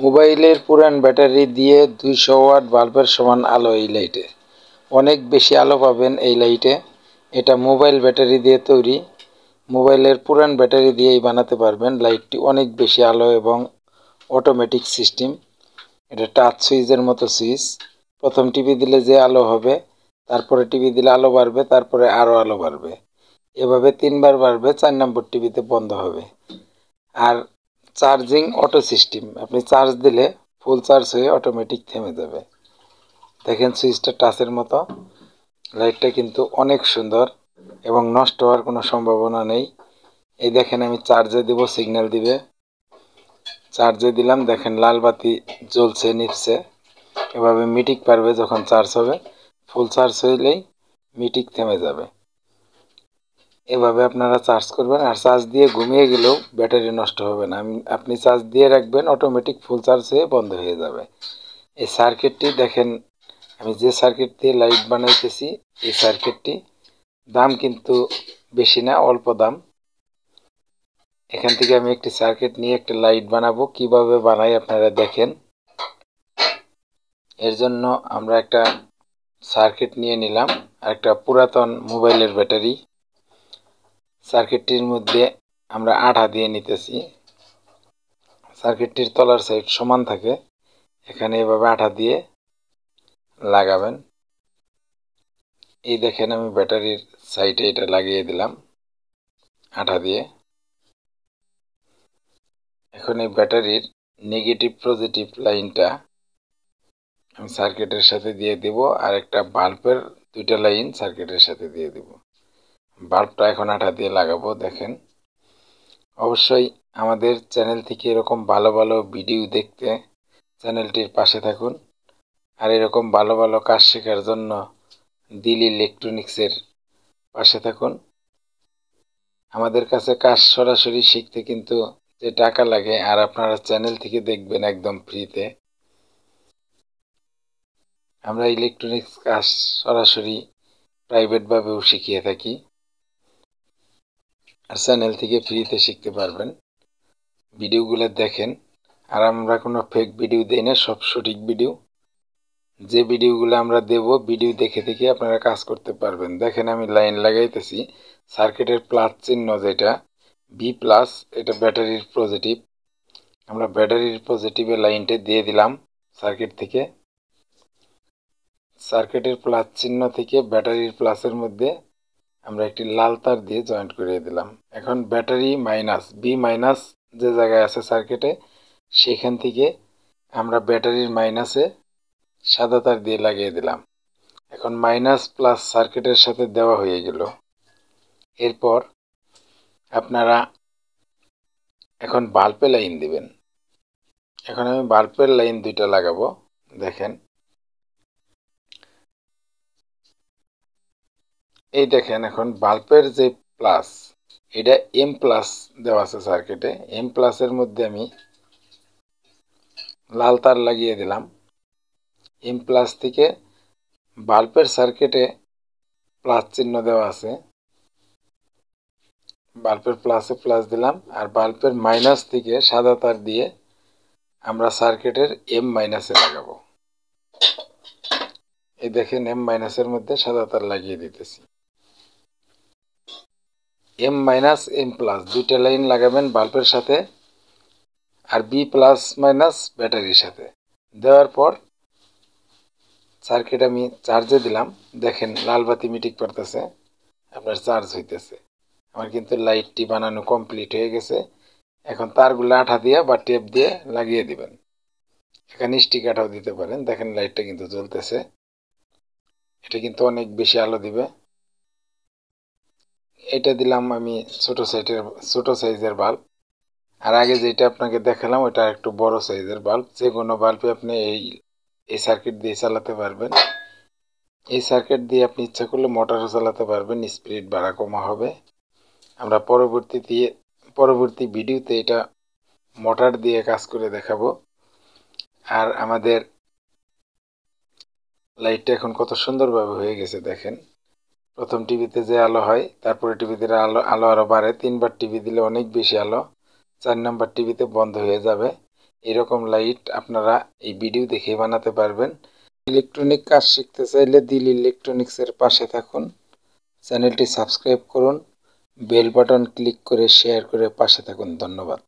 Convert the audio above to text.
মোবাইলের পুরান ব্যাটারি দিয়ে 200 ওয়াট বাল্বের সমান আলো এই লাইটে। অনেক বেশি আলো পাবেন এই লাইটে। এটা মোবাইল ব্যাটারি দিয়ে তৈরি। মোবাইলের পুরান ব্যাটারি দিয়েই বানাতে পারবেন। লাইটটি অনেক বেশি আলো এবং অটোমেটিক সিস্টেম। এটা টাচ সুইচের মতো সুইচ। প্রথম টিপি দিলে যে আলো হবে, তারপরে টিপি দিলে আলো বাড়বে, তারপরে আরও আলো বাড়বে। এভাবে 3বার বাড়বে, 4 নম্বর টিপিতে বন্ধ হবে। আর চার্জিং অটো সিস্টেম, আপনি চার্জ দিলে ফুল চার্জ হয়ে অটোমেটিক থেমে যাবে। দেখেন সুইচটা টাচের মতো। লাইটটা কিন্তু অনেক সুন্দর এবং নষ্ট হওয়ার কোনো সম্ভাবনা নেই। এই দেখেন আমি চার্জে দিব, সিগন্যাল দিবে। চার্জে দিলাম, দেখেন লাল বাতি জ্বলছে, নিভছে। এভাবে মিটিক পারবে যখন চার্জ হবে। ফুল চার্জ হইলেই মিটিক থেমে যাবে। এভাবে আপনারা চার্জ করবেন। আর চার্জ দিয়ে ঘুমিয়ে গেলেও ব্যাটারি নষ্ট হবে না। আপনি চার্জ দিয়ে রাখবেন, অটোমেটিক ফুল চার্জ হয়ে বন্ধ হয়ে যাবে। এই সার্কিটটি দেখেন, আমি যে সার্কিট দিয়ে লাইট বানাইতেছি, এই সার্কিটটি দাম কিন্তু বেশি না, অল্প দাম। এখান থেকে আমি একটি সার্কিট নিয়ে একটা লাইট বানাবো। কিভাবে বানাই আপনারা দেখেন। এর জন্য আমরা একটা সার্কিট নিয়ে নিলাম, আর একটা পুরাতন মোবাইলের ব্যাটারি। সার্কিটটির মধ্যে আমরা আঠা দিয়ে নিতেছি। সার্কিটটির তলার সাইড সমান থাকে, এখানে এভাবে আঠা দিয়ে লাগাবেন। এই দেখেন আমি ব্যাটারির সাইডে এটা লাগিয়ে দিলাম আঠা দিয়ে। এখন এই ব্যাটারির নেগেটিভ পজিটিভ লাইনটা আমি সার্কিটের সাথে দিয়ে দেব, আর একটা বাল্বের 2টা লাইন সার্কিটের সাথে দিয়ে দেব। বাল্বটা এখন আঠা দিয়ে লাগাবো। দেখেন, অবশ্যই আমাদের চ্যানেল থেকে এরকম ভালো ভালো ভিডিও দেখতে চ্যানেলটির পাশে থাকুন। আর এরকম ভালো ভালো কাজ শেখার জন্য দিল ইলেকট্রনিক্সের পাশে থাকুন। আমাদের কাছে কাজ সরাসরি শিখতে কিন্তু যে টাকা লাগে, আর আপনারা চ্যানেল থেকে দেখবেন একদম ফ্রিতে। আমরা ইলেকট্রনিক্স কাজ সরাসরি প্রাইভেটভাবেও শিখিয়ে থাকি, আর চ্যানেল থেকে ফ্রিতে শিখতে পারবেন। ভিডিওগুলো দেখেন। আর আমরা কোনো ফেক ভিডিও দেই না, সব সঠিক ভিডিও। যে ভিডিওগুলো আমরা দেব, ভিডিও দেখে দেখে আপনারা কাজ করতে পারবেন। দেখেন আমি লাইন লাগাইতেছি। সার্কিটের প্লাস চিহ্ন যেটা বি প্লাস, এটা ব্যাটারির পজিটিভ। আমরা ব্যাটারির পজিটিভে লাইনটা দিয়ে দিলাম সার্কিট থেকে। সার্কিটের প্লাস চিহ্ন থেকে ব্যাটারির প্লাসের মধ্যে আমরা একটি লাল তার দিয়ে জয়েন্ট করে দিলাম। এখন ব্যাটারি মাইনাস, বি মাইনাস যে জায়গায় আছে সার্কিটে, সেখান থেকে আমরা ব্যাটারির মাইনাসে সাদা তার দিয়ে লাগিয়ে দিলাম। এখন মাইনাস প্লাস সার্কিটের সাথে দেওয়া হয়ে গেল। এরপর আপনারা এখন বাল্বে লাইন দিবেন। এখন আমি বাল্বের লাইন 2টা লাগাবো। দেখেন, এই দেখেন এখন বাল্বের যে প্লাস, এটা এম প্লাস দেওয়া আছে সার্কিটে। এম প্লাসের মধ্যে আমি লাল তার লাগিয়ে দিলাম। এম প্লাস থেকে বাল্বের সার্কিটে প্লাস চিহ্ন দেওয়া আছে, বাল্বের প্লাসে প্লাস দিলাম। আর বাল্বের মাইনাস থেকে সাদা তার দিয়ে আমরা সার্কিটের এম মাইনাসে লাগাবো। এই দেখেন এম মাইনাসের মধ্যে সাদা তার লাগিয়ে দিতেছি। এম মাইনাস এম প্লাস 2টা লাইন লাগাবেন বাল্বের সাথে, আর বি প্লাস মাইনাস ব্যাটারির সাথে দেওয়ার পর সার্কিট আমি চার্জে দিলাম। দেখেন লাল বাতি মিটিক পড়তেছে, আপনার চার্জ হইতেছে। আমার কিন্তু লাইটটি বানানো কমপ্লিট হয়ে গেছে। এখন তারগুলো আঠা দিয়ে বা টেপ দিয়ে লাগিয়ে দিবেন। এখানে স্টিক আঠাও দিতে পারেন। দেখেন লাইটটা কিন্তু জ্বলতেছে। এটা কিন্তু অনেক বেশি আলো দিবে। এটা দিলাম আমি ছোট সাইজের বাল্ব। আর আগে যেটা আপনাকে দেখালাম ওটা একটু বড় সাইজের বাল্ব। যে কোনো বাল্বে আপনি এই সার্কিট দিয়ে চালাতে পারবেন। এই সার্কিট দিয়ে আপনি ইচ্ছা করলে মোটরও চালাতে পারবেন, স্পিড বাড়া কমা হবে। আমরা পরবর্তী ভিডিওতে এটা মোটর দিয়ে কাজ করে দেখাবো। আর আমাদের লাইটটা এখন কত সুন্দরভাবে হয়ে গেছে দেখেন। প্রথম টিভিতে যে আলো হয়, তারপরে টিভিতে আলো আরও বাড়ে। 3বার টিভি দিলে অনেক বেশি আলো। 4 নম্বর টিভিতে বন্ধ হয়ে যাবে। এরকম লাইট আপনারা এই ভিডিও দেখে বানাতে পারবেন। ইলেকট্রনিক কাজ শিখতে চাইলে দিল ইলেকট্রনিক্সের পাশে থাকুন, চ্যানেলটি সাবস্ক্রাইব করুন, বেল বাটন ক্লিক করে শেয়ার করে পাশে থাকুন। ধন্যবাদ।